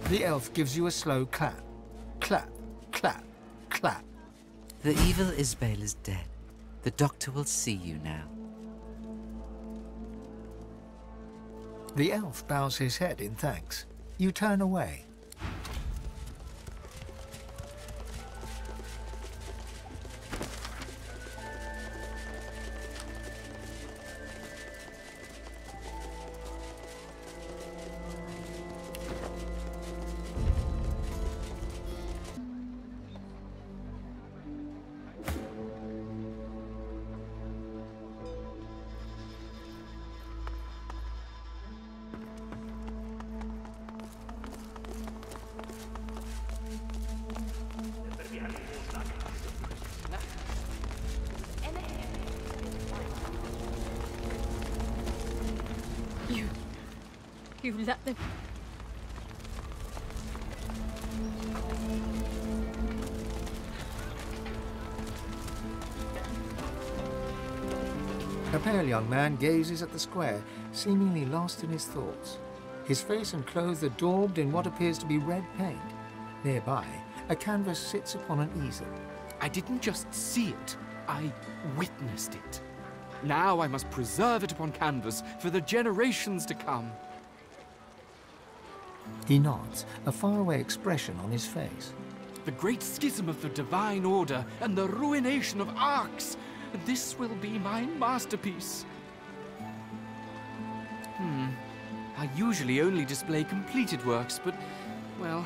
The elf gives you a slow clap. Clap, clap, clap. The evil Isbale is dead. The doctor will see you now. The elf bows his head in thanks. You turn away. You let them... A pale young man gazes at the square, seemingly lost in his thoughts. His face and clothes are daubed in what appears to be red paint. Nearby, a canvas sits upon an easel. I didn't just see it, I witnessed it. Now I must preserve it upon canvas for the generations to come. He nods, a faraway expression on his face. The great schism of the Divine Order and the ruination of Arcs. This will be my masterpiece. I usually only display completed works, but, well,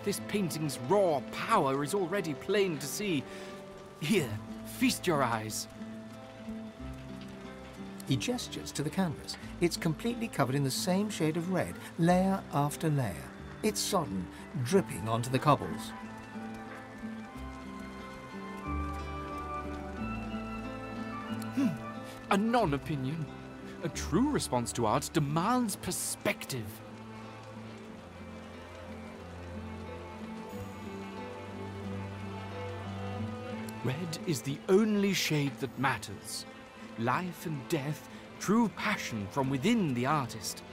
this painting's raw power is already plain to see. Here, feast your eyes. He gestures to the canvas. It's completely covered in the same shade of red, layer after layer. It's sodden, dripping onto the cobbles. A non-opinion. A true response to art demands perspective. Red is the only shade that matters. Life and death, true passion from within the artist.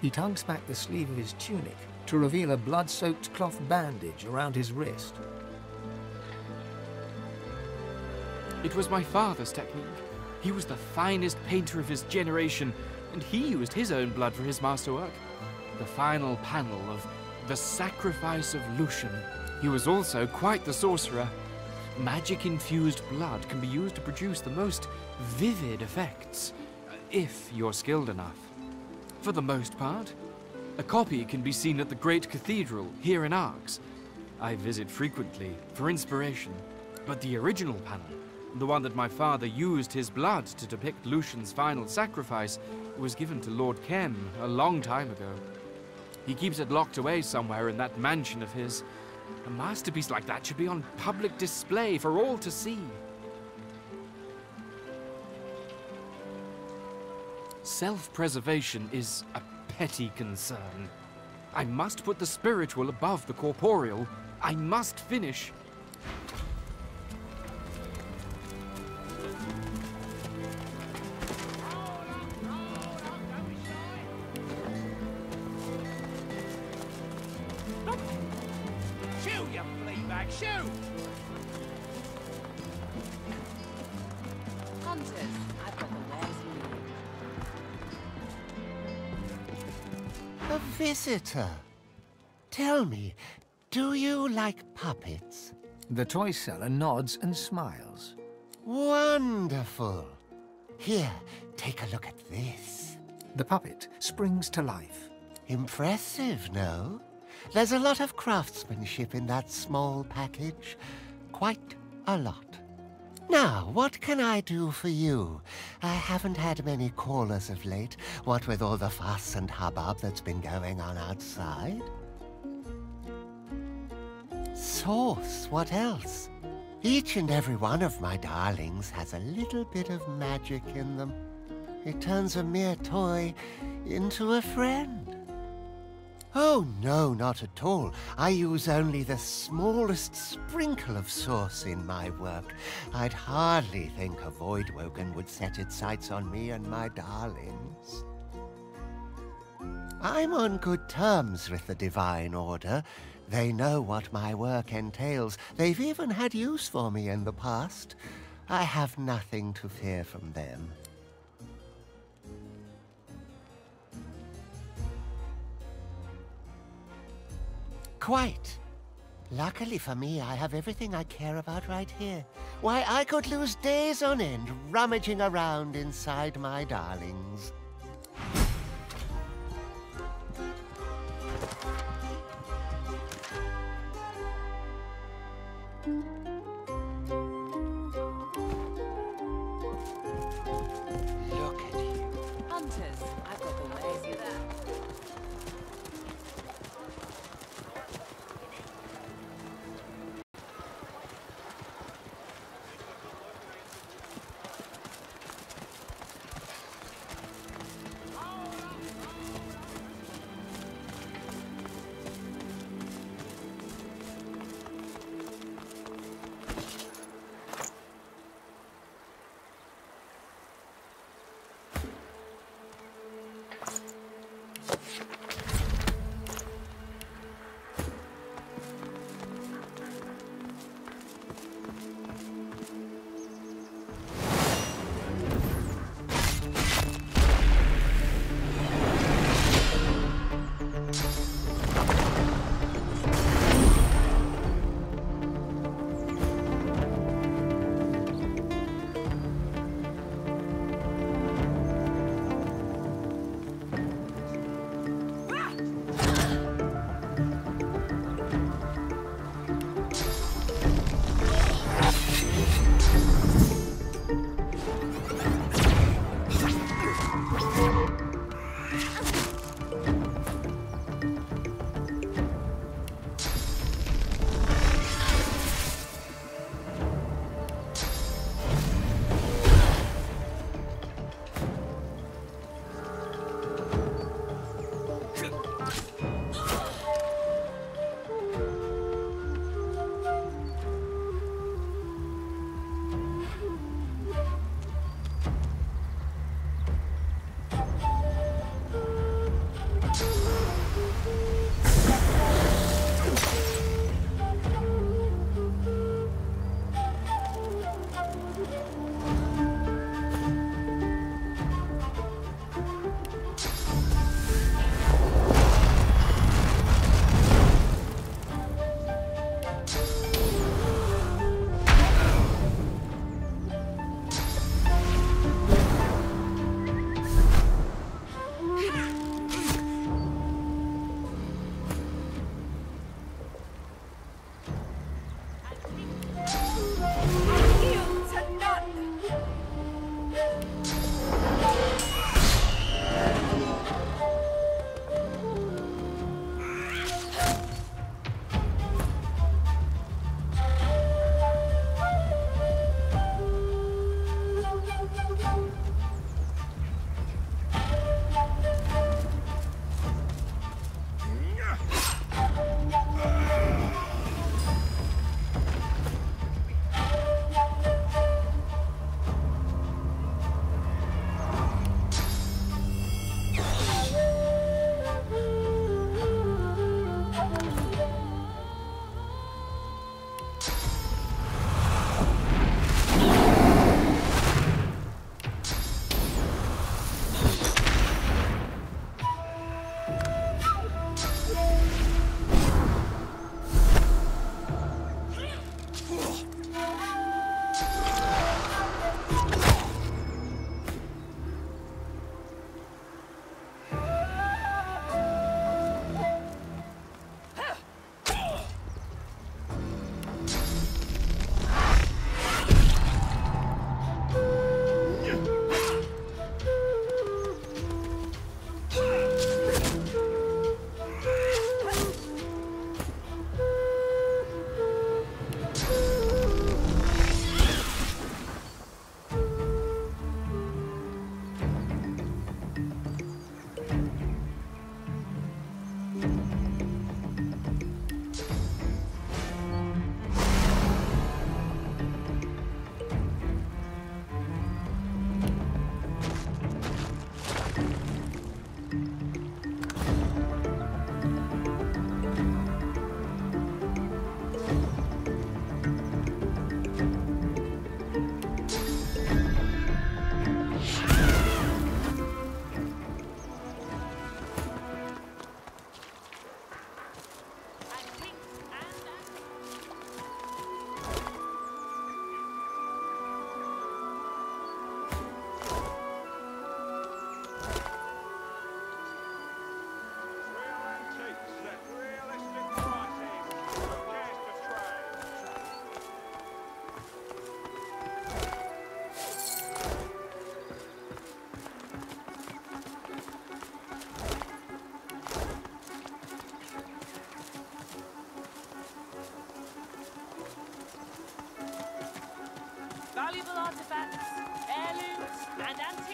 He tugs back the sleeve of his tunic to reveal a blood-soaked cloth bandage around his wrist. It was my father's technique. He was the finest painter of his generation, and he used his own blood for his masterwork. The final panel of The Sacrifice of Lucian. He was also quite the sorcerer. Magic-infused blood can be used to produce the most vivid effects, if you're skilled enough. For the most part, a copy can be seen at the Great Cathedral here in Arcs. I visit frequently for inspiration, but the original panel, the one that my father used his blood to depict Lucian's final sacrifice, was given to Lord Kem a long time ago. He keeps it locked away somewhere in that mansion of his. A masterpiece like that should be on public display for all to see. Self-preservation is a petty concern. I must put the spiritual above the corporeal. I must finish. Shoo, you fleabag, shoo! Hunters, I've got the wares you need. A visitor. Tell me, do you like puppets? The toy seller nods and smiles. Wonderful. Here, take a look at this. The puppet springs to life. Impressive, no? There's a lot of craftsmanship in that small package. Quite a lot. Now, what can I do for you? I haven't had many callers of late, what with all the fuss and hubbub that's been going on outside. Sauce, what else? Each and every one of my darlings has a little bit of magic in them. It turns a mere toy into a friend. Oh, no, not at all. I use only the smallest sprinkle of sauce in my work. I'd hardly think a Voidwoken would set its sights on me and my darlings. I'm on good terms with the Divine Order. They know what my work entails. They've even had use for me in the past. I have nothing to fear from them. Quite. Luckily for me, I have everything I care about right here. Why, I could lose days on end rummaging around inside my darlings. Look at you. Hunters, I've got the wares. See that? artifacts, heirlooms, and